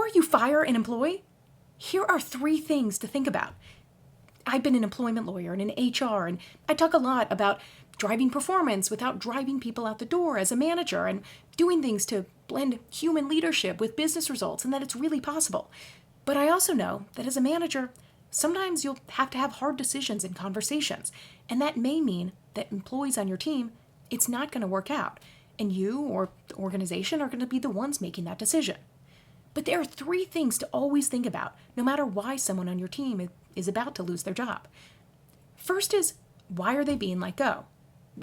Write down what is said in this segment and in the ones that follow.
Before you fire an employee, here are 3 things to think about. I've been an employment lawyer and an HR, and I talk a lot about driving performance without driving people out the door as a manager and doing things to blend human leadership with business results, and that it's really possible. But I also know that as a manager, sometimes you'll have to have hard decisions and conversations, and that may mean that employees on your team, it's not going to work out, and you or the organization are going to be the ones making that decision. But there are 3 things to always think about, no matter why someone on your team is about to lose their job. First is, why are they being let go?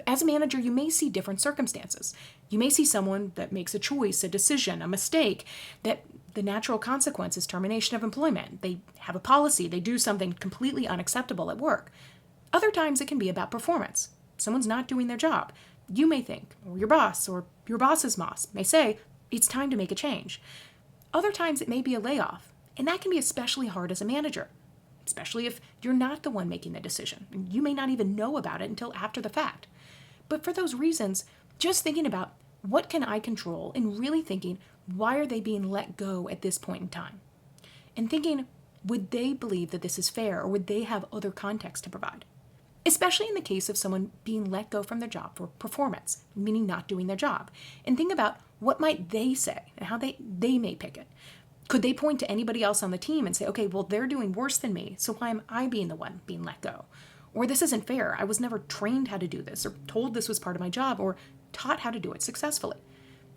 As a manager, you may see different circumstances. You may see someone that makes a choice, a decision, a mistake, that the natural consequence is termination of employment. They have a policy, they do something completely unacceptable at work. Other times it can be about performance. Someone's not doing their job. You may think, or your boss's boss may say, it's time to make a change. Other times it may be a layoff, and that can be especially hard as a manager, especially if you're not the one making the decision, and you may not even know about it until after the fact. But for those reasons, just thinking about what can I control and really thinking, why are they being let go at this point in time? And thinking, would they believe that this is fair, or would they have other context to provide? Especially in the case of someone being let go from their job for performance, meaning not doing their job. And think about what might they say and how they may pick it. Could they point to anybody else on the team and say, okay, well, they're doing worse than me, so why am I being the one being let go? Or this isn't fair. I was never trained how to do this, or told this was part of my job, or taught how to do it successfully.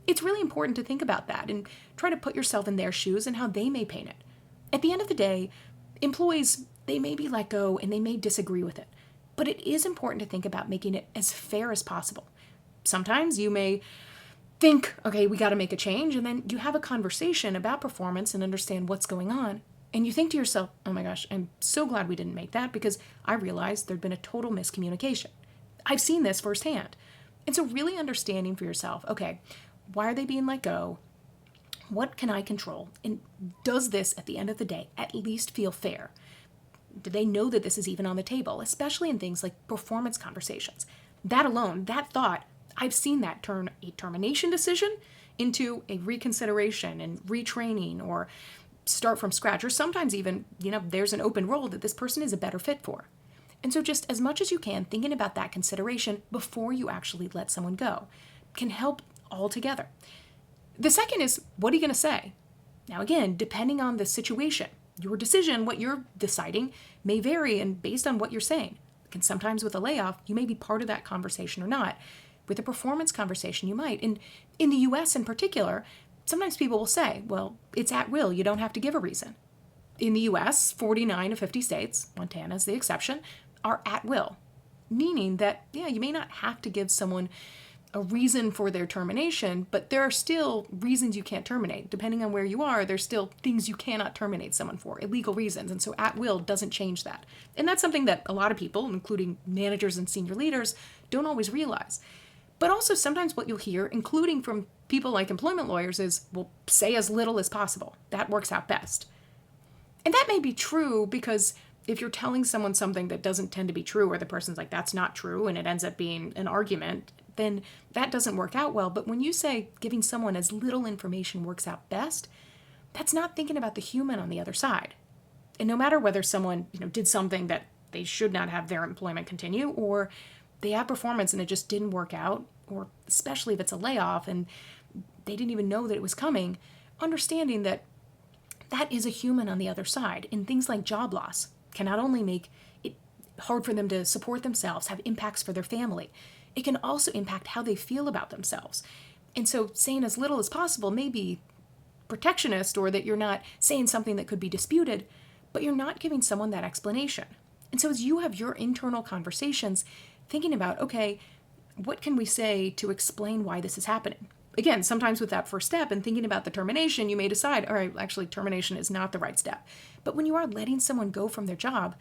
It's really important to think about that and try to put yourself in their shoes and how they may paint it. At the end of the day, employees, they may be let go and they may disagree with it, but it is important to think about making it as fair as possible. Sometimes you may think, okay, we got to make a change, and then you have a conversation about performance and understand what's going on, and you think to yourself, oh my gosh, I'm so glad we didn't make that because I realized there'd been a total miscommunication. I've seen this firsthand. And so really understanding for yourself, okay, why are they being let go? What can I control? And does this, at the end of the day, at least feel fair? Do they know that this is even on the table, especially in things like performance conversations? That alone, that thought, I've seen that turn a termination decision into a reconsideration and retraining, or start from scratch, or sometimes even, there's an open role that this person is a better fit for. And so just as much as you can, thinking about that consideration before you actually let someone go can help altogether. The second is, what are you going to say? Now again, depending on the situation, your decision, what you're deciding, may vary and based on what you're saying. And sometimes with a layoff, you may be part of that conversation or not. With a performance conversation, you might. And in the US in particular, sometimes people will say, well, it's at will, you don't have to give a reason. In the US, 49 of 50 states, Montana is the exception, are at will. Meaning that, you may not have to give someone a reason for their termination, but there are still reasons you can't terminate. Depending on where you are, there's still things you cannot terminate someone for, illegal reasons. And so at will doesn't change that. And that's something that a lot of people, including managers and senior leaders, don't always realize. But also sometimes what you'll hear, including from people like employment lawyers, is, well, say as little as possible. That works out best. And that may be true because if you're telling someone something that doesn't tend to be true, or the person's like, that's not true, and it ends up being an argument, then that doesn't work out well. But when you say giving someone as little information works out best, that's not thinking about the human on the other side. And no matter whether someone, did something that they should not have their employment continue, or they have performance and it just didn't work out, or especially if it's a layoff and they didn't even know that it was coming, understanding that that is a human on the other side. And things like job loss can not only make it hard for them to support themselves, have impacts for their family, it can also impact how they feel about themselves. And so saying as little as possible may be protectionist, or that you're not saying something that could be disputed, but you're not giving someone that explanation. And so as you have your internal conversations, thinking about, okay, what can we say to explain why this is happening? Again, sometimes with that first step and thinking about the termination, you may decide, all right, actually termination is not the right step. But when you are letting someone go from their job,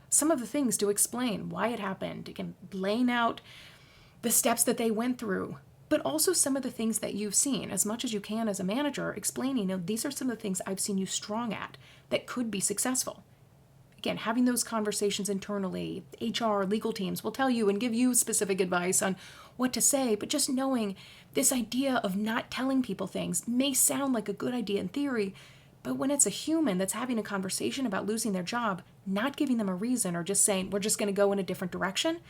some of the things to explain why it happened, it can laying out the steps that they went through, but also some of the things that you've seen, as much as you can as a manager, explaining, these are some of the things I've seen you strong at that could be successful. Again, having those conversations internally, HR, legal teams will tell you and give you specific advice on what to say, but just knowing this idea of not telling people things may sound like a good idea in theory, But when it's a human that's having a conversation about losing their job, not giving them a reason or just saying, we're just going to go in a different direction,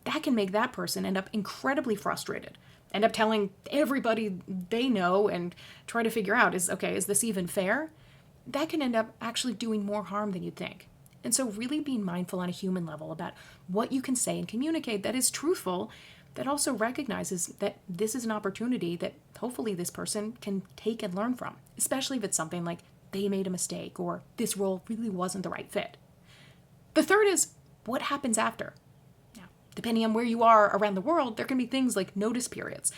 that can make that person end up incredibly frustrated, end up telling everybody they know and try to figure out, is this even fair? That can end up actually doing more harm than you'd think. And so really being mindful on a human level about what you can say and communicate that is truthful, that also recognizes that this is an opportunity that hopefully this person can take and learn from, especially if it's something like they made a mistake or this role really wasn't the right fit. The third is what happens after. Now, depending on where you are around the world, there can be things like notice periods.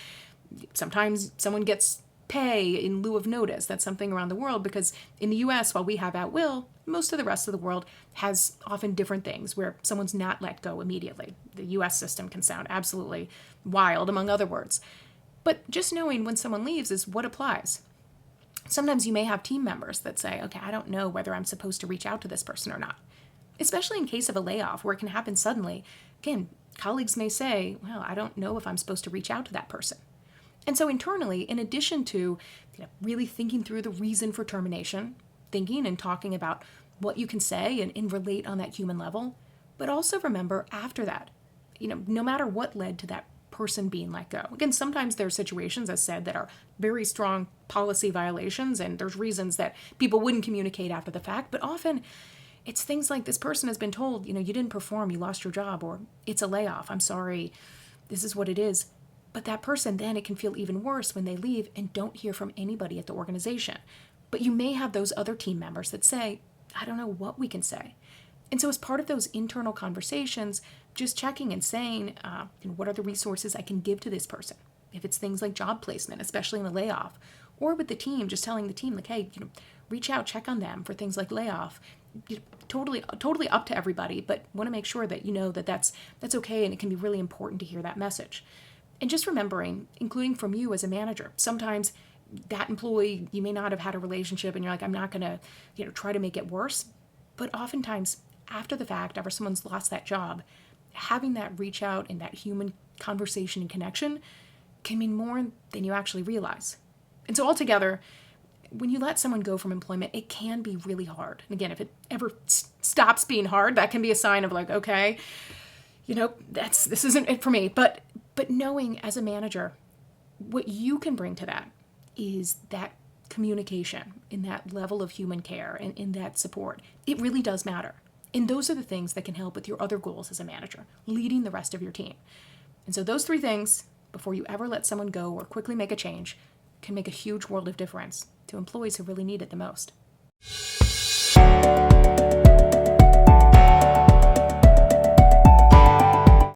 Sometimes someone gets pay in lieu of notice. That's something around the world, because in the US, while we have at will, most of the rest of the world has often different things where someone's not let go immediately. The US system can sound absolutely wild, among other words. But just knowing when someone leaves is what applies. Sometimes you may have team members that say, okay, I don't know whether I'm supposed to reach out to this person or not. Especially in case of a layoff where it can happen suddenly. Again, colleagues may say, well, I don't know if I'm supposed to reach out to that person. And so internally, in addition to really thinking through the reason for termination, thinking and talking about what you can say and relate on that human level, but also remember after that, no matter what led to that person being let go. Again, sometimes there are situations, as said, that are very strong policy violations, and there's reasons that people wouldn't communicate after the fact, but often it's things like this person has been told, you didn't perform, you lost your job, or it's a layoff, I'm sorry, this is what it is. But that person, then it can feel even worse when they leave and don't hear from anybody at the organization. But you may have those other team members that say, I don't know what we can say. And so as part of those internal conversations, just checking and saying, what are the resources I can give to this person? If it's things like job placement, especially in the layoff, or with the team, just telling the team, like, hey, reach out, check on them for things like layoff. Totally up to everybody, but want to make sure that that's okay, and it can be really important to hear that message. And just remembering, including from you as a manager, sometimes that employee, you may not have had a relationship and you're like, I'm not going to, try to make it worse. But oftentimes after the fact, after someone's lost that job, having that reach out and that human conversation and connection can mean more than you actually realize. And so altogether, when you let someone go from employment, it can be really hard. And again, if it ever stops being hard, that can be a sign of like, okay, this isn't it for me. But knowing as a manager, what you can bring to that is that communication in that level of human care and in that support. It really does matter. And those are the things that can help with your other goals as a manager, leading the rest of your team. And so those three things, before you ever let someone go or quickly make a change, can make a huge world of difference to employees who really need it the most.